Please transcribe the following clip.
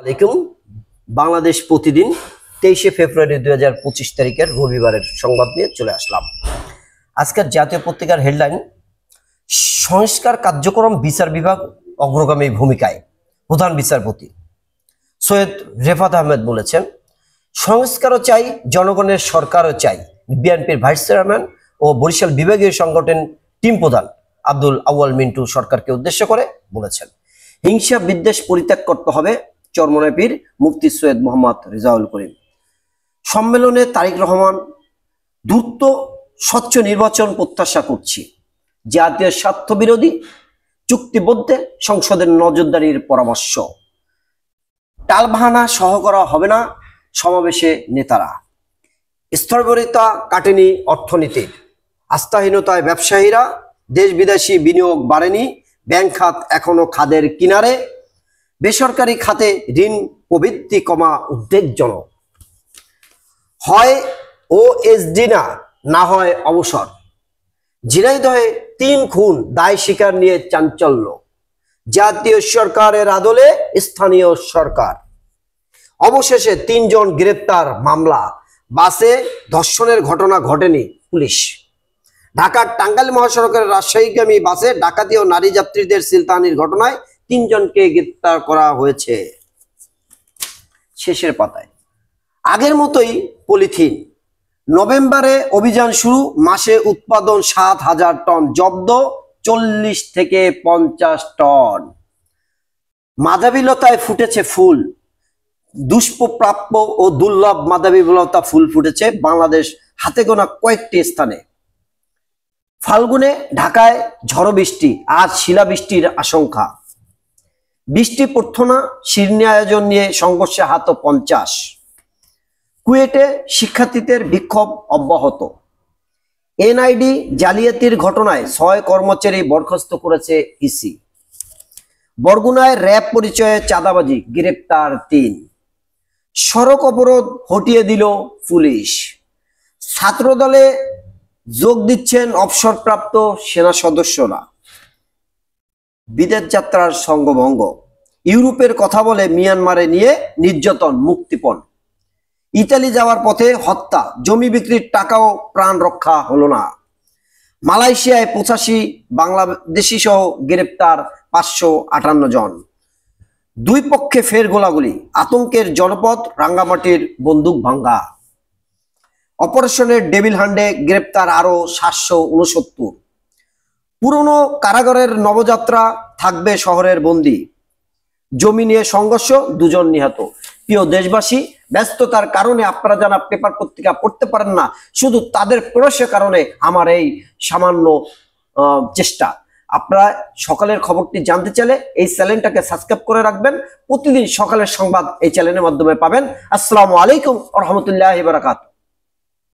আলাইকুম। বাংলাদেশ প্রতিদিন 23শে ফেব্রুয়ারি 2025 তারিখের রবিবারের সংবাদ নিয়ে চলে আসলাম। আজকের জাতীয় পত্রিকার হেডলাইন, সংস্কার কার্যক্রম বিচার বিভাগ অগ্রগামী ভূমিকায়। প্রধান বিচারপতি সৈয়দ রেফাত আহমেদ বলেছেন, সংস্কারও চাই, জনগণের সরকারও চাই। বিএনপির ভাইস চেয়ারম্যান ও বরিশাল বিভাগীয় সংগঠন টিম প্রধান আব্দুল আউয়াল মিন্টু সরকারকে উদ্দেশ্য করে বলেছেন, হিংসা বিদ্বেষ পরিত্যাগ করতে হবে। চরমনায় পীর মুফতি সৈয়দ মোহাম্মদ রেজাউল করিম। সম্মেলনে তারেক রহমান, দ্রুত স্বচ্ছ নির্বাচন প্রত্যাশা করছি। জাতীয় স্বার্থ বিরোধী চুক্তিবদ্ধে সংসদের নজরদারির পরামর্শ। টালবাহানা সহ করা হবে না সমাবেশে নেতারা। স্থবিরতা কাটেনি অর্থনীতির, আস্থাহীনতায় ব্যবসায়ীরা, দেশ বিদেশি বিনিয়োগ বাড়েনি, ব্যাংক খাত এখনো খাদের কিনারে, বেসরকারি খাতে ঋণ প্রবৃদ্ধি কমা উদ্বেগজনক। হয় ওএসডি না হয় অবসর। ঝিনাইদহে 3 খুন দায় স্বীকার নিয়ে চাঞ্চল্য। জাতীয় সরকারের আদলে স্থানীয় সরকার। অবশেষে 3 জন গ্রেপ্তার, মামলা। বাসে ধর্ষণের ঘটনা ঘটেনি, পুলিশ। ঢাকার টাঙ্গাইল মহাসড়কের রাজশাহীগামী বাসে ডাকাতি ও নারী যাত্রীদের ছিনতাইয়ের ঘটনায় 3 জনকে গ্রেপ্তার করা হয়েছে। শেষের পাতায় আগের মতোই পলিথিন। নভেম্বরে অভিযান শুরু, মাসে উৎপাদন 7,000 টন, জব্দ 40 থেকে 50 টন। মাদাবিলতায় ফুটেছে ফুল। দুষ্প্রাপ্য ও দুর্লভ মাদাবিলতা ফুল ফুটেছে বাংলাদেশ হাতে গোনা কয়েকটি স্থানে। ফাল্গুনে ঢাকায় ঝড়ো বৃষ্টি, আজ শিলাবৃষ্টির আশঙ্কা। বৃষ্টি প্রার্থনা, শিরনি আয়োজন নিয়ে সংঘর্ষে আহত 50। কুয়েটে শিক্ষার্থীদের বিক্ষোভ অব্যাহত। এনআইডি জালিয়াতির ঘটনায় 6 কর্মচারী বরখাস্ত করেছে ইসি। বরগুনায় র্যাব পরিচয়ে চাঁদাবাজি, গ্রেপ্তার 3। সড়ক অবরোধ হটিয়ে দিল পুলিশ। ছাত্রদলে যোগ দিচ্ছেন অবসরপ্রাপ্ত সেনা সদস্যরা। বিদেশ যাত্রার সঙ্গভঙ্গ। ইউরোপের কথা বলে মিয়ানমারে নিয়ে নির্যাতন, মুক্তিপণ। ইতালি যাওয়ার পথে হত্যা, জমি বিক্রির টাকাও প্রাণ রক্ষা হলো না। মালয়েশিয়ায় 85 বাংলাদেশি সহ গ্রেপ্তার 558 জন। 2 পক্ষে ফের গোলাগুলি, আতঙ্কের জনপদ রাঙ্গামাটির বন্দুক ভাঙ্গা। অপারেশনের ডেভিল হ্যান্ডে গ্রেপ্তার আরো 769। পুরনো কারাগারের নবযাত্রা থাকবে শহরের বন্দী। জমি নিয়ে সংঘর্ষ, 2 জন নিহত। প্রিয় দেশবাসী, ব্যস্ততার কারণে আপনারা যারা পেপার পত্রিকা পড়তে পারেন না, শুধু তাদের প্রয়াসের কারণে আমার এই সামান্য চেষ্টা। আপনারা সকালের খবরটি জানতে চাইলে এই চ্যানেলটাকে সাবস্ক্রাইব করে রাখবেন। প্রতিদিন সকালের সংবাদ এই চ্যানেলের মাধ্যমে পাবেন। আসসালামু আলাইকুম ওয়া রাহমাতুল্লাহি ওয়া বারাকাতুহু।